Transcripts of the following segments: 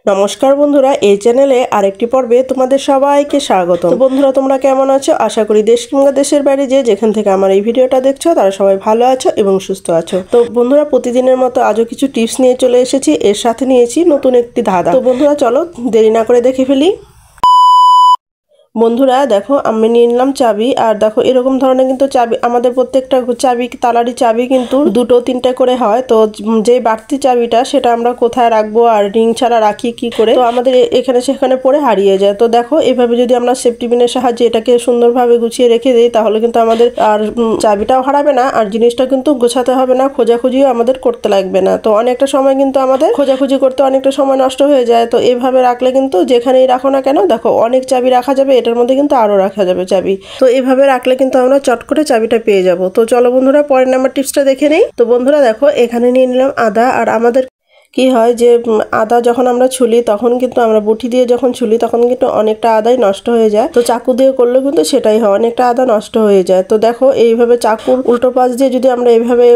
নমস্কার বন্ধুরা, এই চ্যানেলে আরেকটি পর্বে তোমাদের সবাইকে স্বাগত। তো বন্ধুরা, তোমরা কেমন আছো? আশা করি দেশ কিংবা দেশের বাইরে যেখান থেকে আমার এই ভিডিওটা দেখছো তারা সবাই ভালো আছো এবং সুস্থ আছো। তো বন্ধুরা, প্রতিদিনের মতো আজও কিছু টিপস নিয়ে চলে এসেছি, এর সাথে নিয়েছি নতুন একটি ধাঁধা। তো বন্ধুরা চলো দেরি না করে দেখে ফেলি। বন্ধুরা দেখো, আমি নিয়ে নিলাম চাবি। আর দেখো এরকম ধরনের কিন্তু চাবি, আমাদের প্রত্যেকটা চাবি, তালারি চাবি কিন্তু দুটো তিনটে করে হয়। তো যে বাড়তি চাবিটা সেটা আমরা কোথায় রাখবো আর রিং ছাড়া রাখি কি করে, তো আমাদের এখানে সেখানে পড়ে হারিয়ে যায়। তো দেখো এভাবে যদি আমরা সেফটি পিনের সাহায্যে এটাকে সুন্দরভাবে গুছিয়ে রেখে দিই তাহলে কিন্তু আমাদের আর চাবিটাও হারাবে না, আর জিনিসটা কিন্তু গোছাতে হবে না, খোঁজাখুঁজিও আমাদের করতে লাগবে না। তো অনেকটা সময় কিন্তু আমাদের খোঁজাখুঁজি করতে অনেকটা সময় নষ্ট হয়ে যায়। তো এভাবে রাখলে কিন্তু যেখানেই রাখো না কেন, দেখো অনেক চাবি রাখা যাবে, এটার মধ্যে কিন্তু আরো রাখা যাবে চাবি। তো এভাবে রাখলে কিন্তু আমরা চট করে চাবিটা পেয়ে যাব। তো চলো বন্ধুরা পরের নাম্বার টিপসটা দেখে নেই। তো বন্ধুরা দেখো, এখানে নিয়ে নিলাম আদা। আর আমাদের কি হয় যে আদা যখন আমরা ছুলি তখন কিন্তু আমরা বটি দিয়ে যখন ছুলি তখন কিন্তু অনেকটা আদাই নষ্ট হয়ে যায়। তো চাকু দিয়ে করলেও কিন্তু সেটাই হয়, অনেকটা আদা নষ্ট হয়ে যায়। তো দেখো এইভাবে চাকুর উল্টো পাশ দিয়ে যদি আমরা এইভাবে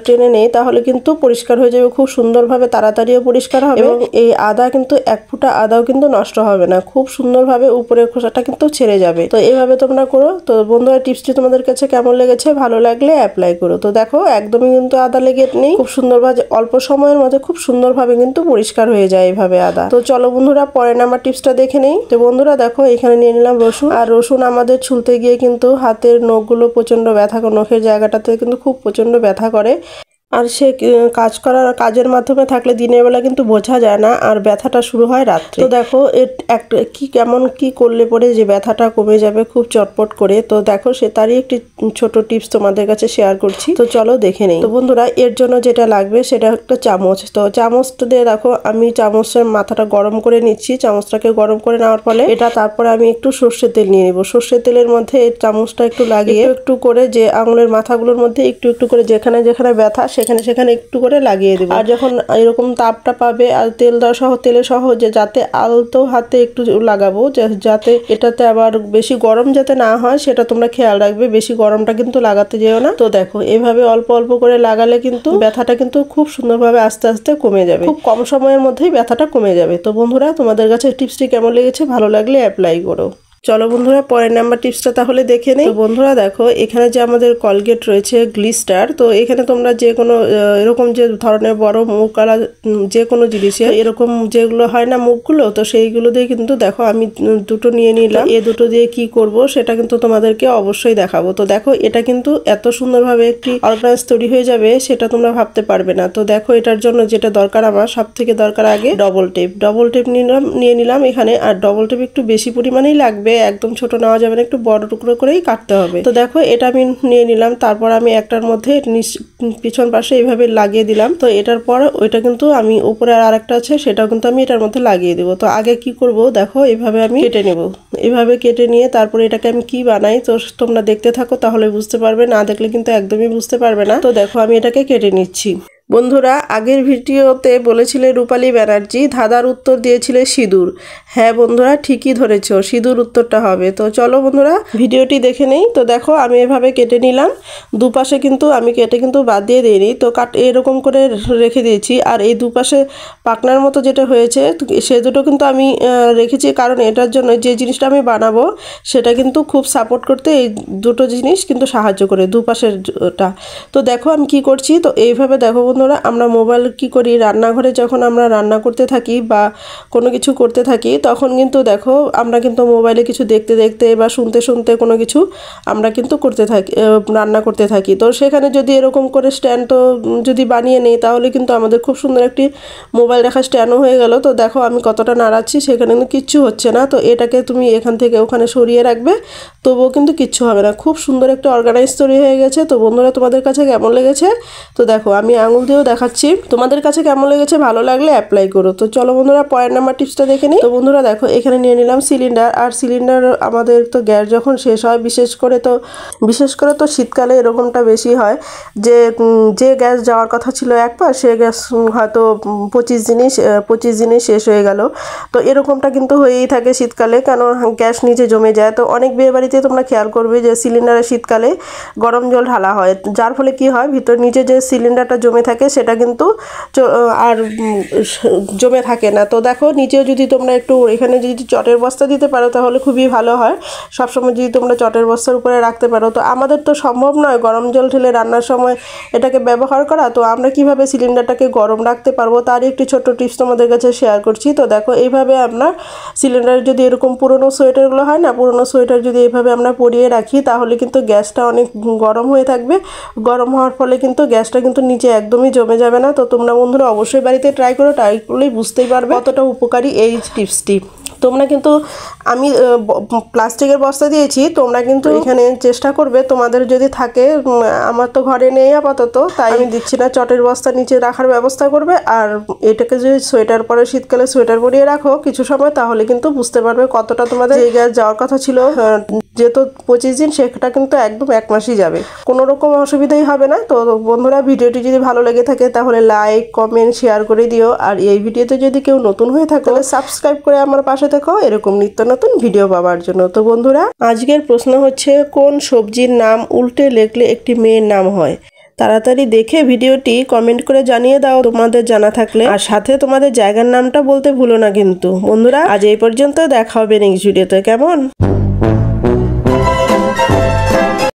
টেনে নেই তাহলে কিন্তু পরিষ্কার হয়ে যাবে, খুব সুন্দরভাবে, তাড়াতাড়িও পরিষ্কার হবে এবং এই আদা কিন্তু এক ফুটা আদাও কিন্তু নষ্ট হবে না, খুব সুন্দরভাবে উপরের খোসাটা কিন্তু ছেড়ে যাবে। তো এইভাবে তোমরা করো। তো বন্ধুরা, টিপসটি তোমাদের কাছে কেমন লেগেছে? ভালো লাগলে অ্যাপ্লাই করো। তো দেখো একদমই কিন্তু আদা লেগে নেই, খুব সুন্দরভাবে অল্প সময়ের মধ্যে খুব সুন্দরভাবে কিন্তু পরিষ্কার হয়ে যায় এইভাবে আদা। তো চলো বন্ধুরা পরের নাম্বার টিপসটা দেখে নেই। তো বন্ধুরা দেখো, এখানে নিয়ে নিলাম রসুন। আর রসুন আমাদের ছুলতে গিয়ে কিন্তু হাতের নখগুলো প্রচন্ড ব্যথা, নখের জায়গাটাতে কিন্তু খুব প্রচন্ড ব্যথা করে। আর সে কাজের মাধ্যমে থাকলে দিনের বেলা কিন্তু বোঝা যায় না, আর ব্যথাটা শুরু হয় রাত্রে। তো দেখো একটা কেমন কি করলে পরে যে ব্যথাটা কমে যাবে খুব চটপট করে। তো দেখো সে তারই একটি ছোট টিপস তোমাদের কাছে শেয়ার করছি। তো চলো দেখে নেই। তো বন্ধুরা, এর জন্য যেটা লাগবে সেটা একটা চামচ। তো চামচটা দিয়ে দেখো আমি চামচের মাথাটা গরম করে নিচ্ছি। চামচটাকে গরম করে নেওয়ার ফলে এটা, তারপরে আমি একটু সর্ষের তেল নিয়ে নিব। সর্ষের তেলের মধ্যে এই চামচটা একটু লাগিয়ে একটু করে যে আঙুলের মাথাগুলোর মধ্যে একটু একটু করে যেখানে যেখানে ব্যথা সেখানে সেখানে একটু করে লাগিয়ে দেবো। আর যখন এরকম তাপটা পাবে আর তেলের সহ যে যাতে আলতো হাতে একটু লাগাবো, যাতে এটাতে আবার বেশি গরম যাতে না হয় সেটা তোমরা খেয়াল রাখবে, বেশি গরমটা কিন্তু লাগাতে যেও না। তো দেখো এভাবে অল্প অল্প করে লাগালে কিন্তু ব্যথাটা কিন্তু খুব সুন্দরভাবে আস্তে আস্তে কমে যাবে, খুব কম সময়ের মধ্যেই ব্যথাটা কমে যাবে। তো বন্ধুরা, তোমাদের কাছে টিপসটি কেমন লেগেছে? ভালো লাগলে অ্যাপ্লাই করো। চলো বন্ধুরা পরের নাম্বার টিপসটা তাহলে দেখে নেই। তো বন্ধুরা দেখো, এখানে যে আমাদের কলগেট রয়েছে গ্লিস্টার, তো এখানে তোমরা যে কোনো এরকম যে ধরনের বড় মুখ আলা যে কোনো জিনিসে এরকম যেগুলো হয় না মুখগুলো, তো সেইগুলো দিয়ে কিন্তু দেখো আমি দুটো নিয়ে নিলাম। এই দুটো দিয়ে কি করব সেটা কিন্তু তোমাদেরকে অবশ্যই দেখাবো। তো দেখো এটা কিন্তু এত সুন্দরভাবে একটি অর্গানাইজ তৈরি হয়ে যাবে সেটা তোমরা ভাবতে পারবে না। তো দেখো এটার জন্য যেটা দরকার, আমার সব থেকে দরকার আগে ডবল টেপ নিয়ে নিলাম এখানে। আর ডবল টেপ একটু বেশি পরিমাণেই লাগবে, একদম ছোট নেওয়া যাবে না, একটু বড় টুকরো করেই কাটতে হবে। তো দেখো এটা আমি নিয়ে নিলাম, তারপর আমি একটার মধ্যে পিছন পাশে এইভাবে লাগিয়ে দিলাম। তো এটার পর ওইটা কিন্তু আমি উপরে আর একটা আছে সেটাও কিন্তু আমি এটার মধ্যে লাগিয়ে দেবো। তো আগে কি করব দেখো, এইভাবে আমি কেটে নেব। এভাবে কেটে নিয়ে তারপরে এটাকে আমি কি বানাই তো তোমরা দেখতে থাকো, তাহলে বুঝতে পারবে, না দেখলে কিন্তু একদমই বুঝতে পারবে না। তো দেখো আমি এটাকে কেটে নিচ্ছি। বন্ধুরা, আগের ভিডিওতে বলেছিলে রূপালী ব্যানার্জি, ধাঁধার উত্তর দিয়েছিলে সিঁদুর। হ্যাঁ বন্ধুরা, ঠিকই ধরেছ, সিঁদুর উত্তরটা হবে। তো চলো বন্ধুরা ভিডিওটি দেখে নেই। তো দেখো আমি এভাবে কেটে নিলাম, দুপাশে কিন্তু আমি কেটে কিন্তু বাদ দিয়ে দিইনি, তো এরকম করে রেখে দিয়েছি। আর এই দুপাশে পাকনার মতো যেটা হয়েছে সে দুটো কিন্তু আমি রেখেছি, কারণ এটার জন্য যে জিনিসটা আমি বানাবো সেটা কিন্তু খুব সাপোর্ট করতে এই দুটো জিনিস কিন্তু সাহায্য করে, দুপাশেরটা। তো দেখো আমি কি করছি। তো এইভাবে দেখো বন্ধুরা, আমরা মোবাইল কি করি, রান্নাঘরে যখন আমরা রান্না করতে থাকি বা কোনো কিছু করতে থাকি তখন কিন্তু দেখো আমরা কিন্তু মোবাইলে কিছু দেখতে দেখতে বা শুনতে শুনতে কোনো কিছু আমরা কিন্তু করতে থাকি, রান্না করতে থাকি। তো সেখানে যদি এরকম করে স্ট্যান্ড তো যদি বানিয়ে নেই তাহলে কিন্তু আমাদের খুব সুন্দর একটি মোবাইল রাখার স্ট্যান্ডও হয়ে গেল। তো দেখো আমি কতটা নাড়াচ্ছি, সেখানে কিন্তু কিচ্ছু হচ্ছে না। তো এটাকে তুমি এখান থেকে ওখানে সরিয়ে রাখবে, তবুও কিন্তু কিচ্ছু হবে না, খুব সুন্দর একটা অর্গানাইজ তৈরি হয়ে গেছে। তো বন্ধুরা তোমাদের কাছে কেমন লেগেছে? তো দেখো আমি আঙুল দিয়েও দেখাচ্ছি, তোমাদের কাছে কেমন লেগেছে? ভালো লাগলে অ্যাপ্লাই করো। তো চলো বন্ধুরা পরের নাম্বার টিপসটা দেখে নিই। তো বন্ধুরা দেখো, এখানে নিয়ে নিলাম সিলিন্ডার। আর সিলিন্ডার আমাদের তো গ্যাস যখন শেষ হয়, বিশেষ করে তো শীতকালে এরকমটা বেশি হয় যে গ্যাস যাওয়ার কথা ছিল একবার, সে গ্যাস হয়তো 25 দিনে শেষ হয়ে গেল। তো এরকমটা কিন্তু হয়েই থাকে শীতকালে, কেন গ্যাস নিচে জমে যায়। তো অনেক বিয়ে বাড়িতে তোমরা খেয়াল করবে যে সিলিন্ডারে শীতকালে গরম জল ঢালা হয়, যার ফলে কি হয়, ভিতর নিচে যে সিলিন্ডারটা জমে থাকে সেটা কিন্তু আর জমে থাকে না। তো দেখো নিচেও যদি তোমরা একটু এখানে যদি চটের বস্তা দিতে পারো তাহলে খুবই ভালো হয়। সবসময় যদি তোমরা চটের বস্তার উপরে রাখতে পারো। তো আমাদের তো সম্ভব নয় গরম জল ঢেলে রান্নার সময় এটাকে ব্যবহার করা। তো আমরা কিভাবে সিলিন্ডারটাকে গরম রাখতে পারবো তারই একটি ছোট্ট টিপস তোমাদের কাছে শেয়ার করছি। তো দেখো এইভাবে আমরা সিলিন্ডারে যদি এরকম পুরনো সোয়েটারগুলো হয় না, পুরনো সোয়েটার যদি এইভাবে আমরা পরিয়ে রাখি তাহলে কিন্তু গ্যাসটা অনেক গরম হয়ে থাকবে। গরম হওয়ার ফলে কিন্তু গ্যাসটা কিন্তু নিচে একদমই জমে যাবে না। তো তোমরা বন্ধুরা অবশ্যই বাড়িতে ট্রাই করলেই বুঝতেই পারবে কতটা উপকারী এই টিপসটি। তোমরা কিন্তু আমি প্লাস্টিকের বস্তা দিয়েছি, তোমরা কিন্তু এখানে চেষ্টা করবে তোমাদের যদি থাকে, আমার তো ঘরে নেই আপাতত তাই আমি দিচ্ছি না, চটের বস্তা নিচে রাখার ব্যবস্থা করবে। আর এটাকে যদি সোয়েটার পরে শীতকালে সোয়েটার পরিয়ে রাখো কিছু সময় তাহলে কিন্তু বুঝতে পারবে কতটা তোমাদের যে গ্যাস যাওয়ার কথা ছিল যেহেতু 25 দিন সেটা কিন্তু একদম 1 মাসই যাবে, কোনো রকম অসুবিধাই হবে না। তো বন্ধুরা ভিডিওটি যদি ভালো লেগে থাকে তাহলে লাইক কমেন্ট শেয়ার করে দিও। আর এই ভিডিওতে যদি কেউ নতুন হয়ে থাকে তাহলে সাবস্ক্রাইব করে আমার পাশে থেকো এরকম নিত্য নতুন ভিডিও পাওয়ার জন্য। তো বন্ধুরা আজকের প্রশ্ন হচ্ছে কোন সবজির নাম উল্টে লিখলে একটি মেয়ের নাম হয়? তাড়াতাড়ি দেখে ভিডিওটি কমেন্ট করে জানিয়ে দাও তোমাদের জানা থাকলে, আর সাথে তোমাদের জায়গার নামটা বলতে ভুলো না কিন্তু। বন্ধুরা আজ এই পর্যন্ত, দেখা হবে নেক্সট ভিডিওতে। কেমন?